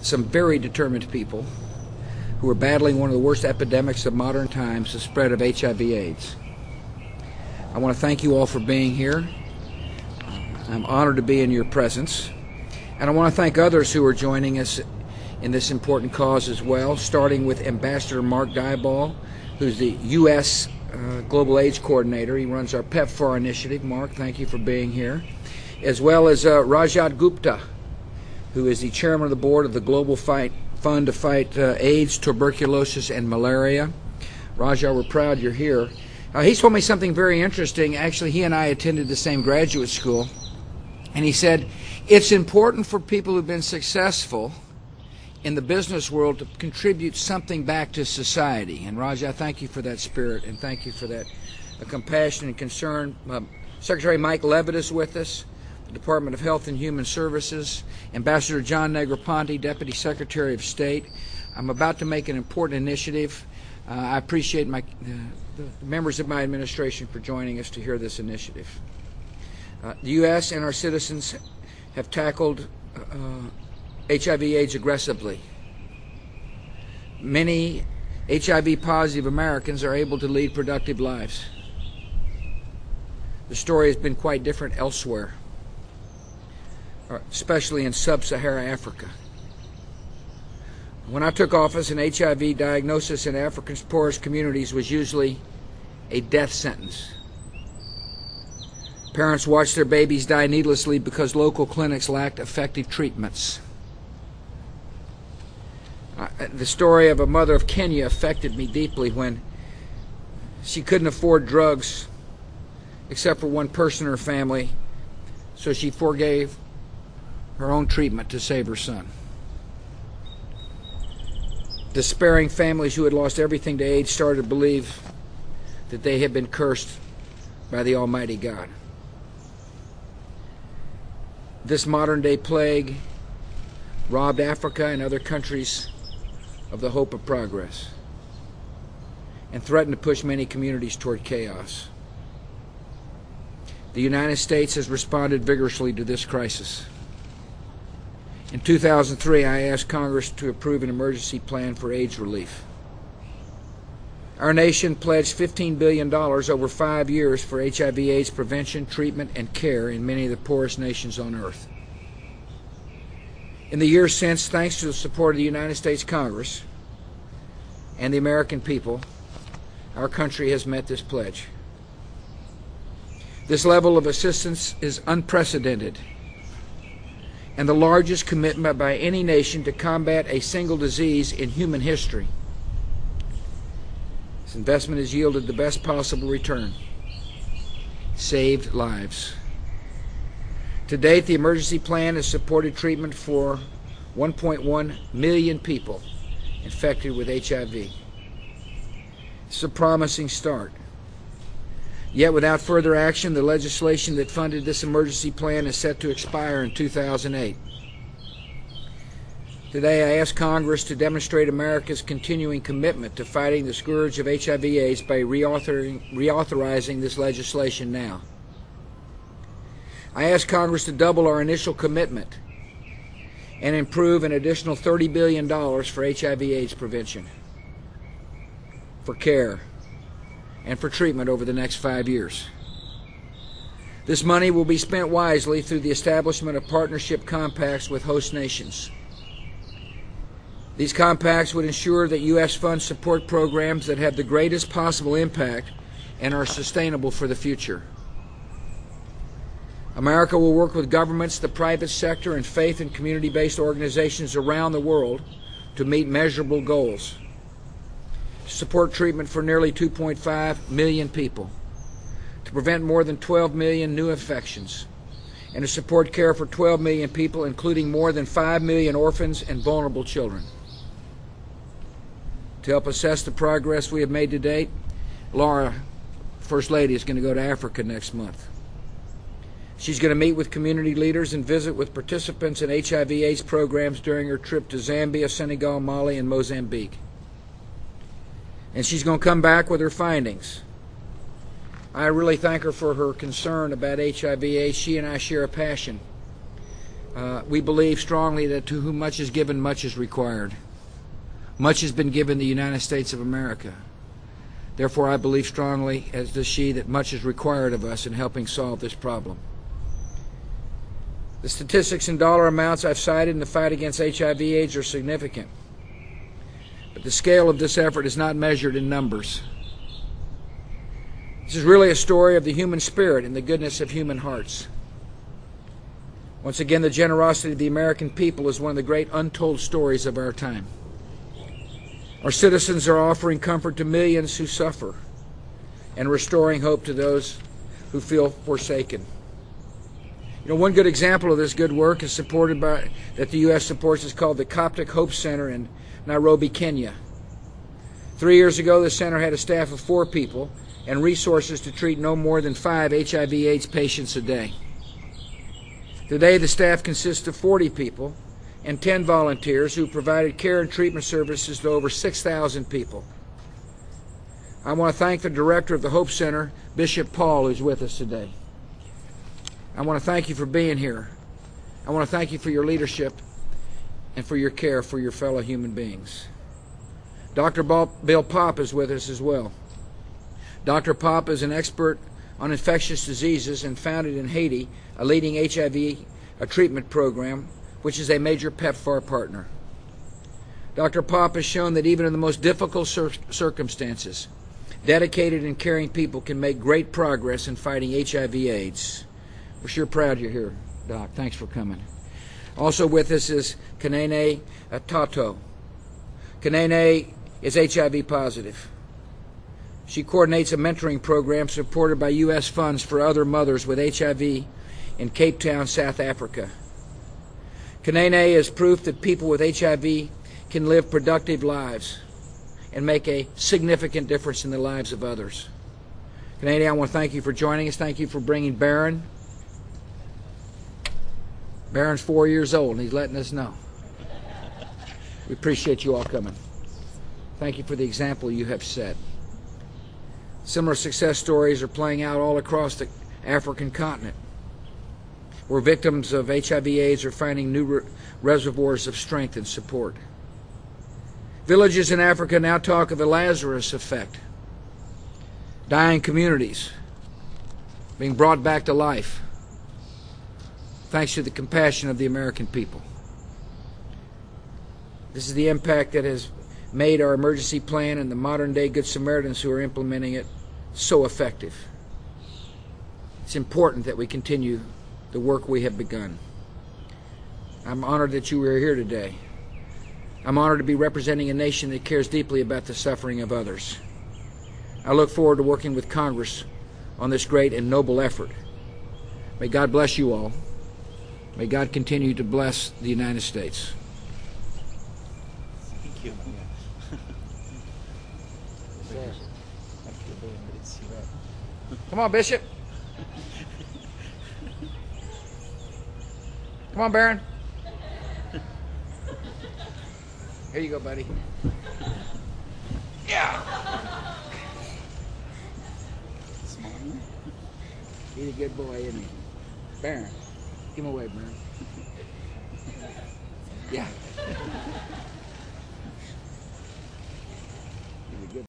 some very determined people who are battling one of the worst epidemics of modern times, the spread of HIV/AIDS. I want to thank you all for being here. I'm honored to be in your presence. And I want to thank others who are joining us in this important cause as well, starting with Ambassador Mark Dieball, who's the U.S. Global AIDS Coordinator. He runs our PEPFAR initiative. Mark, thank you for being here. As well as Rajat Gupta, who is the chairman of the board of the Global Fund to Fight AIDS, Tuberculosis, and Malaria. Raja, we're proud you're here. He told me something very interesting. Actually, he and I attended the same graduate school, and he said, it's important for people who've been successful in the business world to contribute something back to society. And Raja, thank you for that spirit, and thank you for that compassion and concern. Secretary Mike Levitt is with us, the Department of Health and Human Services, Ambassador John Negroponte, Deputy Secretary of State. I'm about to make an important initiative. I appreciate the members of my administration for joining us to hear this initiative. The U.S. and our citizens have tackled HIV/AIDS aggressively. Many HIV-positive Americans are able to lead productive lives. The story has been quite different elsewhere, especially in sub-Saharan Africa. When I took office, an HIV diagnosis in Africa's poorest communities was usually a death sentence. Parents watched their babies die needlessly because local clinics lacked effective treatments. The story of a mother of Kenya affected me deeply when she couldn't afford drugs except for one person in her family, so she forgave her own treatment to save her son. Despairing families who had lost everything to AIDS started to believe that they had been cursed by the Almighty God. This modern-day plague robbed Africa and other countries of the hope of progress and threatened to push many communities toward chaos. The United States has responded vigorously to this crisis. In 2003, I asked Congress to approve an emergency plan for AIDS relief. Our nation pledged $15 billion over 5 years for HIV/AIDS prevention, treatment, and care in many of the poorest nations on earth. In the years since, thanks to the support of the United States Congress and the American people, our country has met this pledge. This level of assistance is unprecedented and the largest commitment by any nation to combat a single disease in human history. This investment has yielded the best possible return: saved lives. To date, the emergency plan has supported treatment for 1.1 million people infected with HIV. It's a promising start. Yet without further action, the legislation that funded this emergency plan is set to expire in 2008. Today, I ask Congress to demonstrate America's continuing commitment to fighting the scourge of HIV/AIDS by reauthorizing this legislation now. I ask Congress to double our initial commitment and improve an additional $30 billion for HIV/AIDS prevention, for care, and for treatment over the next 5 years. This money will be spent wisely through the establishment of partnership compacts with host nations. These compacts would ensure that U.S. funds support programs that have the greatest possible impact and are sustainable for the future. America will work with governments, the private sector, and faith and community-based organizations around the world to meet measurable goals. To support treatment for nearly 2.5 million people, to prevent more than 12 million new infections, and to support care for 12 million people, including more than 5 million orphans and vulnerable children. To help assess the progress we have made to date, Laura, First Lady, is going to go to Africa next month. She's going to meet with community leaders and visit with participants in HIV/AIDS programs during her trip to Zambia, Senegal, Mali, and Mozambique. And she's going to come back with her findings. I really thank her for her concern about HIV/AIDS. She and I share a passion we believe strongly that to whom much is given, much is required. Much has been given the United States of America. Therefore, I believe strongly, as does she, that much is required of us in helping solve this problem. The statistics and dollar amounts I've cited in the fight against HIV/AIDS are significant. But the scale of this effort is not measured in numbers. This is really a story of the human spirit and the goodness of human hearts. Once again, the generosity of the American people is one of the great untold stories of our time. Our citizens are offering comfort to millions who suffer and restoring hope to those who feel forsaken. You know, one good example of this good work is that the U.S. supports is called the Coptic Hope Center in Nairobi, Kenya. 3 years ago, the center had a staff of 4 people and resources to treat no more than 5 HIV/AIDS patients a day. Today, the staff consists of 40 people and 10 volunteers who provided care and treatment services to over 6,000 people. I want to thank the director of the Hope Center, Bishop Paul, who's with us today. I want to thank you for being here. I want to thank you for your leadership and for your care for your fellow human beings. Dr. Bill Popp is with us as well. Dr. Popp is an expert on infectious diseases and founded in Haiti a leading HIV treatment program, which is a major PEPFAR partner. Dr. Popp has shown that even in the most difficult circumstances, dedicated and caring people can make great progress in fighting HIV/AIDS. We're sure proud you're here, Doc. Thanks for coming. Also with us is Kanene Tato. Kanene is HIV positive. She coordinates a mentoring program supported by U.S. funds for other mothers with HIV in Cape Town, South Africa. Kanene is proof that people with HIV can live productive lives and make a significant difference in the lives of others. Kanene, I want to thank you for joining us. Thank you for bringing Baron. Baron's 4 years old, and he's letting us know. We appreciate you all coming. Thank you for the example you have set. Similar success stories are playing out all across the African continent, where victims of HIV/AIDS are finding new reservoirs of strength and support. Villages in Africa now talk of the Lazarus effect. Dying communities being brought back to life, thanks to the compassion of the American people. This is the impact that has made our emergency plan and the modern-day Good Samaritans who are implementing it so effective. It's important that we continue the work we have begun. I'm honored that you are here today. I'm honored to be representing a nation that cares deeply about the suffering of others. I look forward to working with Congress on this great and noble effort. May God bless you all. May God continue to bless the United States. Thank you. Come on, Bishop. Come on, Baron. Here you go, buddy. Yeah. He's a good boy, isn't he? Baron. Give him away, Baron. Yeah.